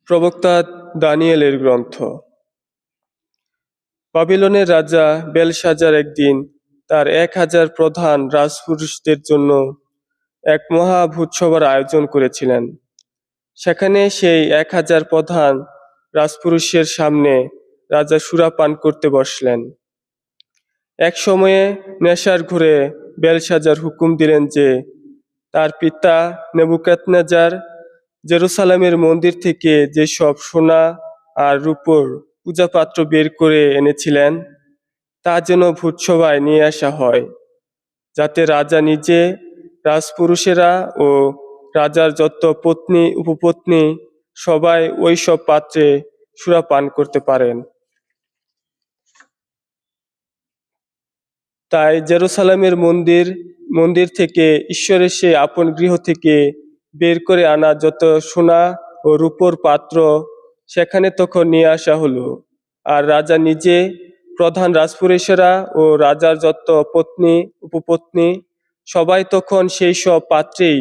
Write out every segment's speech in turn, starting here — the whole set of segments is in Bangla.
প্রবক্তা দানিয়েলের গ্রন্থ। বাবিলনের রাজা বেলশাজার একদিন তার 1000 প্রধান রাজপুরুষদের জন্য এক মহা ভোজসভার আয়োজন করেছিলেন। সেখানে সেই 1000 প্রধান রাজপুরুষের সামনে রাজা সুরাপান করতে বসলেন। এক সময়ে নেশার ঘোরে বেলশাজার হুকুম দিলেন যে তার পিতা নেবুকাদনেজার জেরুসালেমের মন্দির থেকে যেসব সোনা আর রূপোর পূজাপাত্র বের করে এনেছিলেন তা যেন ভোজসভায় নিয়ে আসা হয়, যাতে রাজা নিজে, রাজপুরুষেরা ও রাজার যত পত্নী উপপত্নী সবাই ওই সব পাত্রে সুরাপান করতে পারেন। তাই জেরুসালেমের মন্দির থেকে ঈশ্বরের সেই আপন গৃহ থেকে বের করে আনা যত সোনা ও রূপোর পাত্র সেখানে তখন নিয়ে আসা হলো। আর রাজা নিজে, প্রধান রাজপুরুষেরা ও রাজার যত পত্নী উপপত্নী সবাই তখন সেই সব পাত্রেই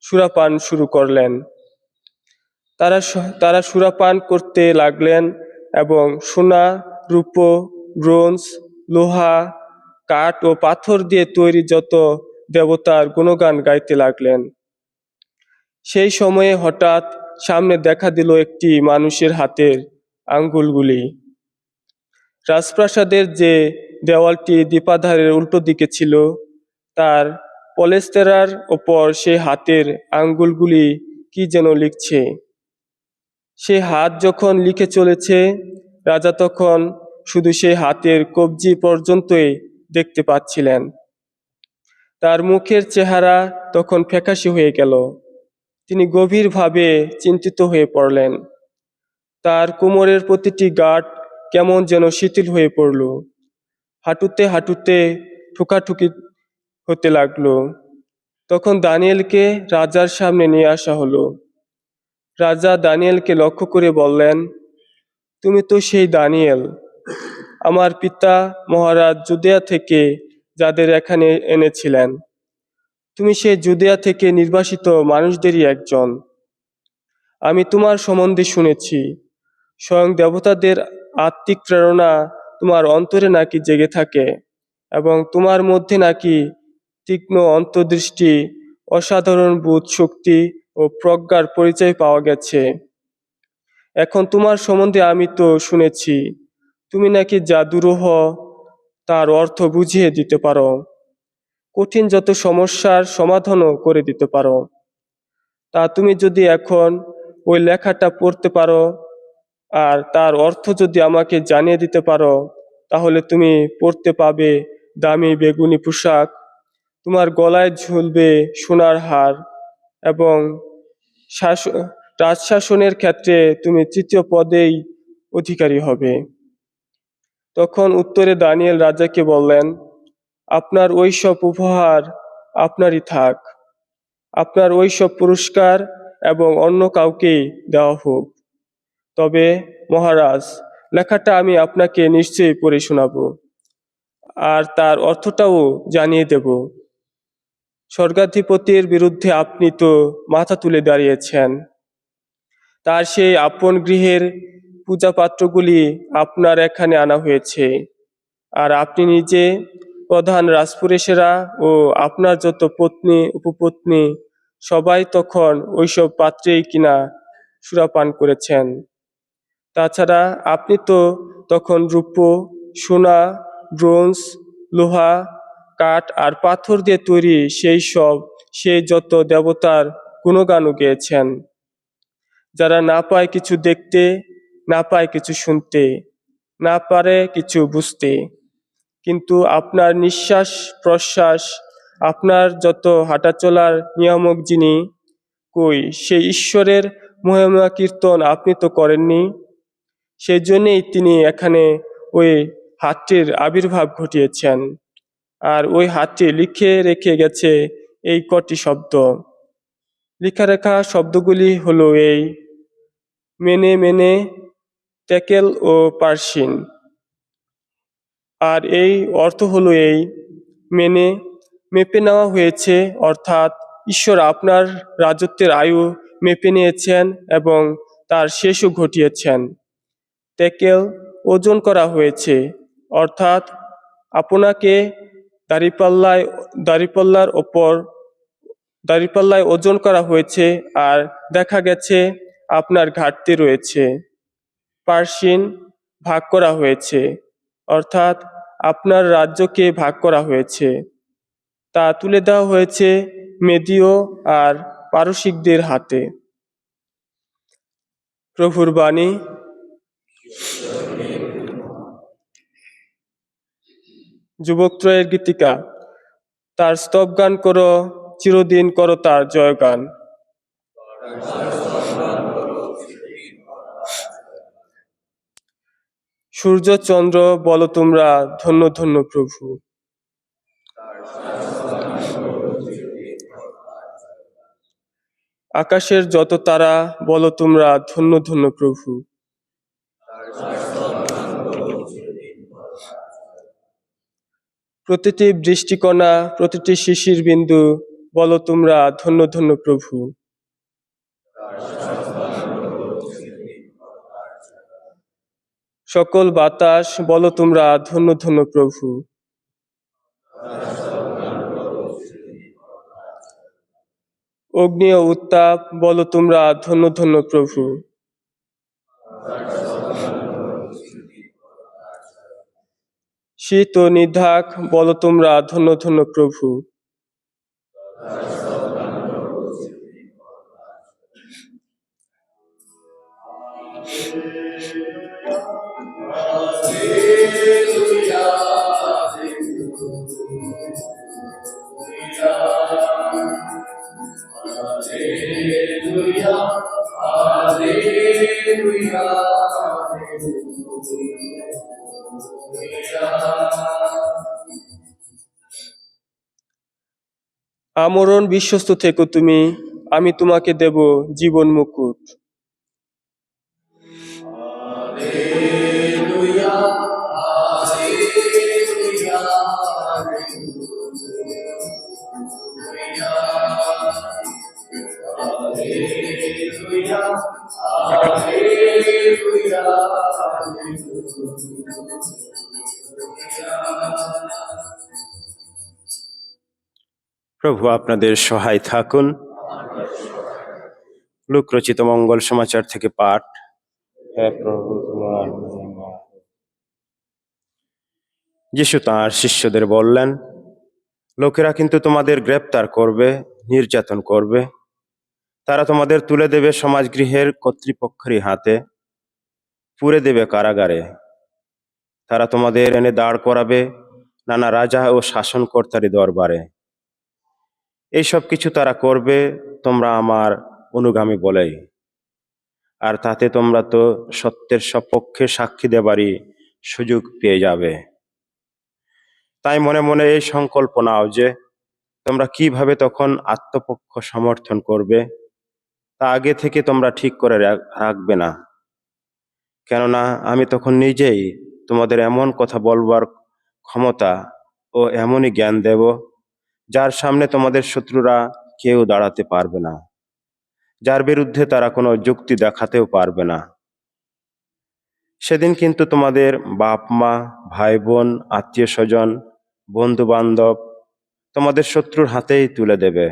সুরাপান শুরু করলেন। তারা সুরাপান করতে লাগলেন এবং সোনা, রূপো, ব্রোঞ্জ, লোহা, কাঠ ও পাথর দিয়ে তৈরি যত দেবতার গুণগান গাইতে লাগলেন। সেই সময়ে হঠাৎ সামনে দেখা দিল একটি মানুষের হাতের আঙ্গুলগুলি। রাজপ্রাসাদের যে দেওয়ালটি দ্বীপাধারের উল্টো দিকে ছিল তার পলেস্তেরার ওপর সেই হাতের আঙ্গুলগুলি কি যেন লিখছে। সে হাত যখন লিখে চলেছে, রাজা তখন শুধু সেই হাতের কবজি পর্যন্তই দেখতে পাচ্ছিলেন। তার মুখের চেহারা তখন ফ্যাকাশে হয়ে গেল। তিনি গভীরভাবে চিন্তিত হয়ে পড়লেন। তার কোমরের প্রতিটি গাঁট কেমন যেন শিথিল হয়ে পড়ল। হাঁটুতে হাঁটুতে ঠুকাঠুকি হতে লাগলো। তখন দানিয়েলকে রাজার সামনে নিয়ে আসা হলো। রাজা দানিয়েলকে লক্ষ্য করে বললেন, তুমি তো সেই দানিয়েল, আমার পিতা মহারাজ জুদেয়া থেকে যাদের এখানে এনেছিলেন। তুমি সেই জুদেয়া থেকে নির্বাসিত মানুষদেরই একজন। আমি তোমার সম্বন্ধে শুনেছি, স্বয়ং দেবতাদের আত্মিক প্রেরণা তোমার অন্তরে নাকি জেগে থাকে এবং তোমার মধ্যে নাকি তীক্ষ্ণ অন্তর্দৃষ্টি, অসাধারণ বোধ শক্তি ও প্রজ্ঞার পরিচয় পাওয়া গেছে। এখন তোমার সম্বন্ধে আমি তো শুনেছি তুমি নাকি জাদুরূহ তার অর্থ বুঝিয়ে দিতে পারো, কঠিন যত সমস্যার সমাধানও করে দিতে পারো। তা তুমি যদি এখন ওই লেখাটা পড়তে পারো আর তার অর্থ যদি আমাকে জানিয়ে দিতে পারো, তাহলে তুমি পড়তে পাবে দামি বেগুনি পোশাক, তোমার গলায় ঝুলবে সোনার হার এবং রাজশাসনের ক্ষেত্রে তুমি 3য় পদেই অধিকারী হবে। তখন উত্তরে দানিয়েল রাজাকে বললেন, আপনার ওই সব উপহার আপনারই থাক, আপনার ওই সব পুরস্কার এবং অন্য কাউকেই দেওয়া হোক। তবে মহারাজ, লেখাটা আমি আপনাকে নিশ্চয়ই পড়ে শোনাবো আর তার অর্থটাও জানিয়ে দেব। স্বর্গাধিপতির বিরুদ্ধে আপনি তো মাথা তুলে দাঁড়িয়েছেন। তার সেই আপন গৃহের পূজাপাত্রগুলি আপনার এখানে আনা হয়েছে, আর আপনি নিজে, প্রধান রাজপুরুষেরা ও আপনার যত পত্নী উপপত্নী সবাই তখন ওইসব পাত্রেই কিনা সুরাপান করেছেন। তাছাড়া আপনি তো তখন রূপো, সোনা, ব্রোঞ্জ, লোহা, কাঠ আর পাথর দিয়ে তৈরি সেই যত দেবতার গুণগানও গেয়েছেন, যারা না পায় কিছু দেখতে, না পায় কিছু শুনতে, না পারে কিছু বুঝতে, কিন্তু আপনার নিঃশ্বাস প্রশ্বাস, আপনার যত হাঁটাচলার নিয়ামক যিনি, কই সেই ঈশ্বরের মহিমা কীর্তন আপনি তো করেননি। সেই জন্যেই তিনি এখানে ওই হাতটির আবির্ভাব ঘটিয়েছেন, আর ওই হাতটি লিখে রেখে গেছে এই কটি শব্দ। লিখা রেখা শব্দগুলি হলো এই: মেনে মেনে, তেকেল ও পার্সিন। আর এই অর্থ হলো এই: মেনে, মেপে নেওয়া হয়েছে, অর্থাৎ ঈশ্বর আপনার রাজত্বের আয়ু মেপে নিয়েছেন এবং তার শেষও ঘটিয়েছেন। তেকেল ওজন করা হয়েছে, অর্থাৎ আপনাকে দাঁড়িপাল্লায় দাঁড়িপাল্লার ওপর দাঁড়িপাল্লায় ওজন করা হয়েছে আর দেখা গেছে আপনার ঘাটতি রয়েছে। পার্সিন ভাগ করা হয়েছে, অর্থাৎ আপনার রাজ্যকে ভাগ করা হয়েছে, তা তুলে দেওয়া হয়েছে মেদীয় আর পারসিকদের হাতে। প্রভুর বাণী। যুবকত্রয়ের গীতিকা। তার স্তবগান করো, চিরদিন করো তার জয়গান। সূর্য চন্দ্র বলো তোমরা ধন্য ধন্য প্রভু। আকাশের যত তারা বলো তোমরা ধন্য ধন্য প্রভু। প্রতিটি বৃষ্টিকণা, প্রতিটি শিশির বিন্দু বলো তোমরা ধন্য ধন্য প্রভু। সকল বাতাস বলো তোমরা ধন্য ধন্য প্রভু। অগ্নি ও উত্তাপ বলো তোমরা ধন্য ধন্য প্রভু। শীত ও নিধাক বলো তোমরা ধন্য ধন্য প্রভু। আমরণ বিশ্বস্ত থেকো তুমি, আমি তোমাকে দেব জীবন মুকুট। প্রভু আপনাদের সহায় থাকুন। লূক রচিত মঙ্গল সমাচার থেকে পাঠ। হে প্রভু, তোমার মহিমা। যিশু তাঁর শিষ্যদের বললেন, লোকেরা কিন্তু তোমাদের গ্রেপ্তার করবে, নির্যাতন করবে। তারা তোমাদের তুলে দেবে সমাজগৃহের কর্তৃপক্ষের হাতে, পুরে দেবে কারাগারে। তারা তোমাদের এনে দাঁড় করাবে নানা রাজা ও শাসনকর্তারই দরবারে। এইসব কিছু তারা করবে তোমরা আমার অনুগামী বলেই, আর তাতে তোমরা তো সত্যের সপক্ষে সাক্ষী দেবারই সুযোগ পেয়ে যাবে। তাই মনে মনে এই সংকল্প নাও যে তোমরা কিভাবে তখন আত্মপক্ষ সমর্থন করবে, তা আগে থেকে তোমরা ঠিক করে রাখবে না। কেননা আমি তখন নিজেই তোমাদের এমন কথা বলবার ক্ষমতা ও এমনই জ্ঞান দেব, যার সামনে তোমাদের শত্রুরা কেউ দাঁড়াতে পারবে না, যার বিরুদ্ধে তারা কোনো যুক্তি দেখাতেও পারবে না। সেদিন কিন্তু তোমাদের বাপ মা, ভাই বোন, আত্মীয় স্বজন, বন্ধু বান্ধব তোমাদের শত্রুর হাতেই তুলে দেবে।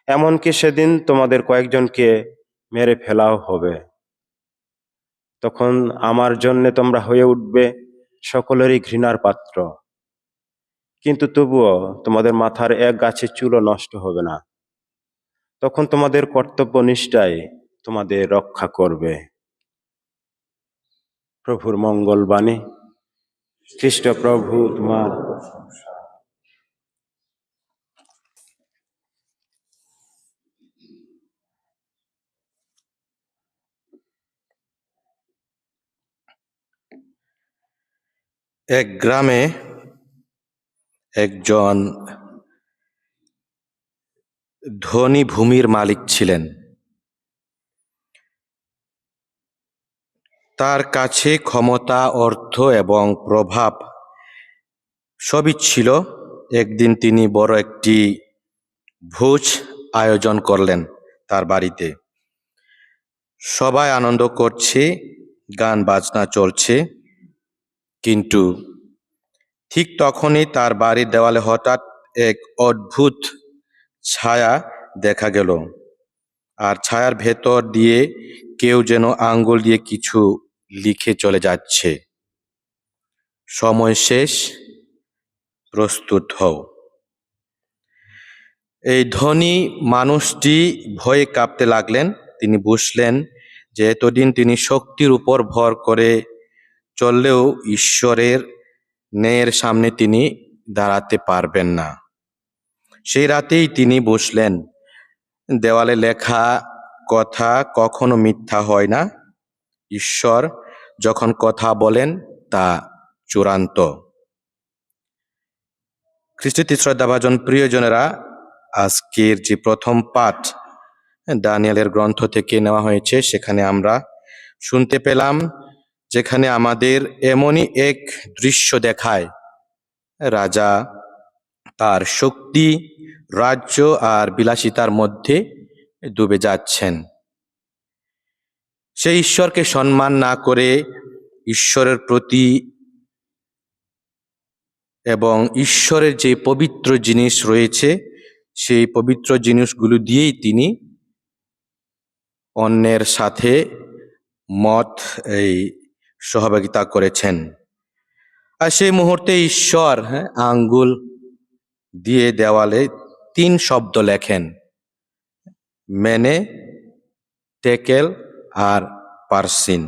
এমনকি সেদিন তোমাদের কয়েকজনকে মেরে ফেলাও হবে। তখন আমার জন্যে তোমরা হয়ে উঠবে সকলেরই ঘৃণার পাত্র। কিন্তু তবুও তোমাদের মাথার এক গাছের চুলও নষ্ট হবে না। তখন তোমাদের কর্তব্য নিষ্ঠাই তোমাদের রক্ষা করবে। প্রভুর মঙ্গল বাণী। খ্রিস্ট প্রভু তোমার। এক গ্রামে একজন ধনী ভূমির মালিক ছিলেন। তার কাছে ক্ষমতা, অর্থ এবং প্রভাব সবই ছিল। একদিন তিনি বড় একটি ভোজ আয়োজন করলেন তার বাড়িতে। সবাই আনন্দ করছে, গান বাজনা চলছে, কিন্তু ঠিক তখনই তার বাড়ির দেওয়ালে হঠাৎ এক অদ্ভুত ছায়া দেখা গেল। আর ছায়ার ভেতর দিয়ে কেউ যেন আঙ্গুল দিয়ে কিছু লিখে চলে যাচ্ছে। সময় শেষ, প্রস্তুত হও। এই ধনী মানুষটি ভয়ে কাঁপতে লাগলেন। তিনি বুঝলেন যে এতদিন তিনি শক্তির উপর ভর করে চললেও ঈশ্বরের ন্যায়ের সামনে তিনি দাঁড়াতে পারবেন না। সেই রাতেই তিনি বুঝলেন, দেওয়ালে লেখা কথা কখনো মিথ্যা হয় না। ঈশ্বর যখন কথা বলেন তা চূড়ান্ত। খ্রিস্টীয় শ্রদ্ধাভাজন প্রিয়জনেরা, আজকের যে প্রথম পাঠ দানিয়েলের গ্রন্থ থেকে নেওয়া হয়েছে, সেখানে আমরা শুনতে পেলাম যেখানে আমাদের এমনই এক দৃশ্য দেখায়, রাজা তার শক্তি, রাজ্য আর বিলাসিতার মধ্যে ডুবে যাচ্ছেন। সেই ঈশ্বরকে সম্মান না করে ঈশ্বরের প্রতি এবং ঈশ্বরের যে পবিত্র জিনিস রয়েছে সেই পবিত্র জিনিসগুলো দিয়েই তিনি অন্যের সাথে এই সহভাগিতা করেছেন। আর সেই মুহূর্তে ঈশ্বর আঙ্গুল দিয়ে দেওয়ালে 3 শব্দ লেখেন, মেনে, টেকেল আর পারসিন,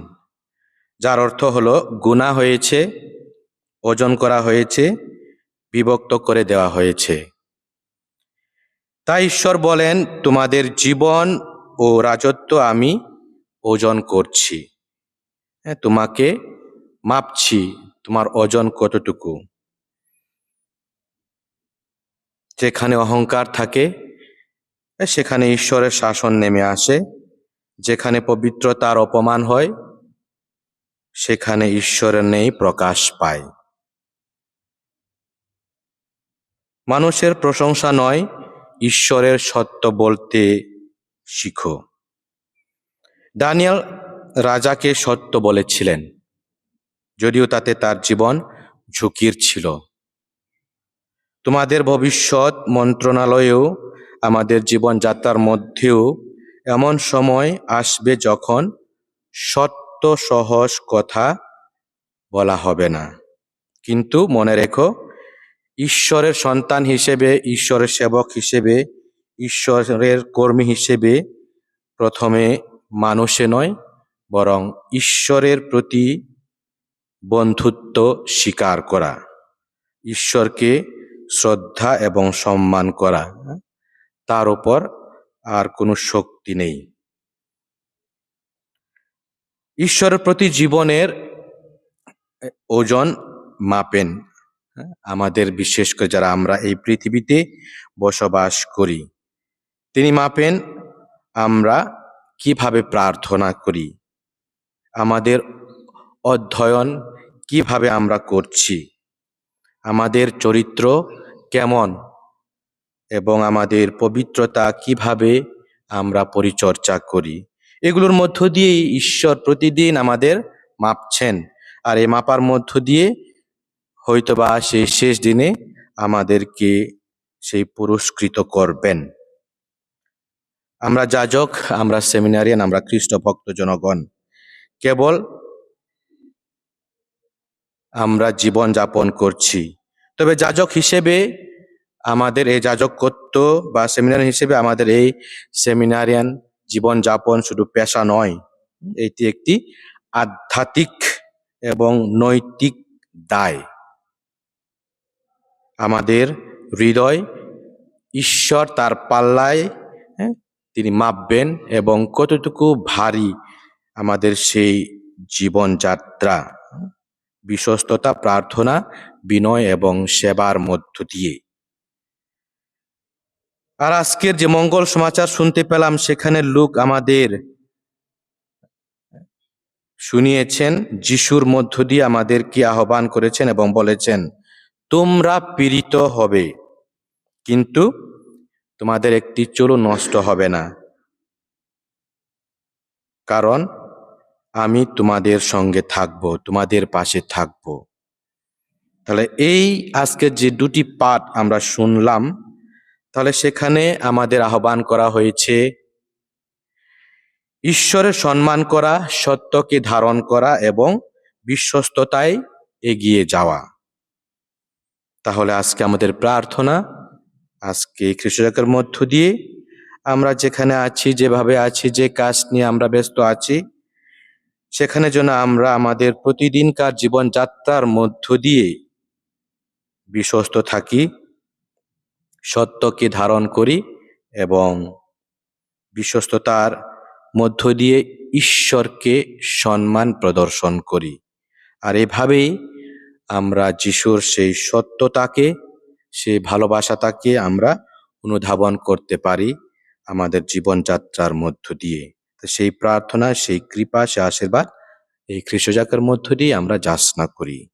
যার অর্থ হলো গুণা হয়েছে, ওজন করা হয়েছে, বিভক্ত করে দেওয়া হয়েছে। তাই ঈশ্বর বলেন, তোমাদের জীবন ও রাজত্ব আমি ওজন করছি, তোমাকে মাপছি, তোমার ওজন কতটুকু। যেখানে অহংকার থাকে সেখানে ঈশ্বরের শাসন নেমে আসে, যেখানে পবিত্রতার অপমান হয় সেখানে ঈশ্বরের নেই প্রকাশ পায়। মানুষের প্রশংসা নয়, ঈশ্বরের সত্য বলতে শিখো। দানিয়েল রাজাকে সত্য বলেছিলেন, যদিও তাতে তার জীবন ঝুঁকির ছিল। তোমাদের ভবিষ্যৎ মন্ত্রণালয়েও আমাদের জীবনযাত্রার মধ্যেও এমন সময় আসবে যখন সত্য সহজ কথা বলা হবে না। কিন্তু মনে রেখো, ঈশ্বরের সন্তান হিসেবে, ঈশ্বরের সেবক হিসেবে, ঈশ্বরের কর্মী হিসেবে প্রথমে মানুষে নয়, বরং ঈশ্বরের প্রতি বন্ধুত্ব স্বীকার করা, ঈশ্বরকে শ্রদ্ধা এবং সম্মান করা, তার উপর আর কোনো শক্তি নেই। ঈশ্বরের প্রতি জীবনের ওজন মাপেন আমাদের, বিশেষ করে যারা আমরা এই পৃথিবীতে বসবাস করি। তিনি মাপেন আমরা কিভাবে প্রার্থনা করি, আমাদের অধ্যয়ন কিভাবে আমরা করছি, আমাদের চরিত্র কেমন এবং আমাদের পবিত্রতা কিভাবে আমরা পরিচর্যা করি। এগুলোর মধ্য দিয়েই ঈশ্বর প্রতিদিন আমাদের মাপছেন। আর এই মাপার মধ্য দিয়ে হয়তোবা সেই শেষ দিনে আমাদেরকে সেই পুরস্কৃত করবেন। আমরা যাজক, আমরা সেমিনারিয়ান, আমরা খ্রিস্ট ভক্ত জনগণ, কেবল আমরা জীবন যাপন করছি। তবে যাজক হিসেবে আমাদের এই যাজকত্ব বা সেমিনারিয়ান হিসেবে আমাদের এই সেমিনারিয়ান জীবন যাপন শুধু পেশা নয়, এটি একটি আধ্যাত্মিক এবং নৈতিক দায়। আমাদের হৃদয় ঈশ্বর তার পাল্লায় তিনি মাপবেন এবং কতটুকু ভারী আমাদের সেই জীবনযাত্রা, বিশ্বস্ততা, প্রার্থনা, বিনয় এবং সেবার মধ্য দিয়ে। আর আজকের যে মঙ্গল সমাচার শুনতে পেলাম, সেখানে লূক আমাদের শুনিয়েছেন, যিশুর মধ্য দিয়ে আমাদেরকে আহ্বান করেছেন এবং বলেছেন, তোমরা পীড়িত হবে, কিন্তু তোমাদের একটি চুলও নষ্ট হবে না। কারণ আমি তোমাদের সঙ্গে থাকব, তোমাদের পাশে থাকব। তাহলে এই আজকের যে দুটি পাঠ আমরা শুনলাম, তাহলে সেখানে আমাদের আহ্বান করা হয়েছে ঈশ্বরের সম্মান করা, সত্যকে ধারণ করা এবং বিশ্বস্ততায় এগিয়ে যাওয়া। তাহলে আজকে আমাদের প্রার্থনা, আজকে খ্রিস্টজাকের মধ্য দিয়ে আমরা যেখানে আছি, যেভাবে আছি, যে কাজ নিয়ে আমরা ব্যস্ত আছি, সেখানে যেন আমরা আমাদের প্রতিদিনকার জীবনযাত্রার মধ্য দিয়ে বিশ্বস্ত থাকি, সত্যকে ধারণ করি এবং বিশ্বস্ততার মধ্য দিয়ে ঈশ্বরকে সম্মান প্রদর্শন করি। আর এভাবেই আমরা যিশুর সেই সত্যতাকে, সেই ভালোবাসাটাকে আমরা অনুধাবন করতে পারি আমাদের জীবনযাত্রার মধ্য দিয়ে। তো সেই প্রার্থনা, সেই কৃপা, সেই আশীর্বাদ এই খ্রিস্টজাকের মধ্য দিয়ে আমরা যাচনা করি।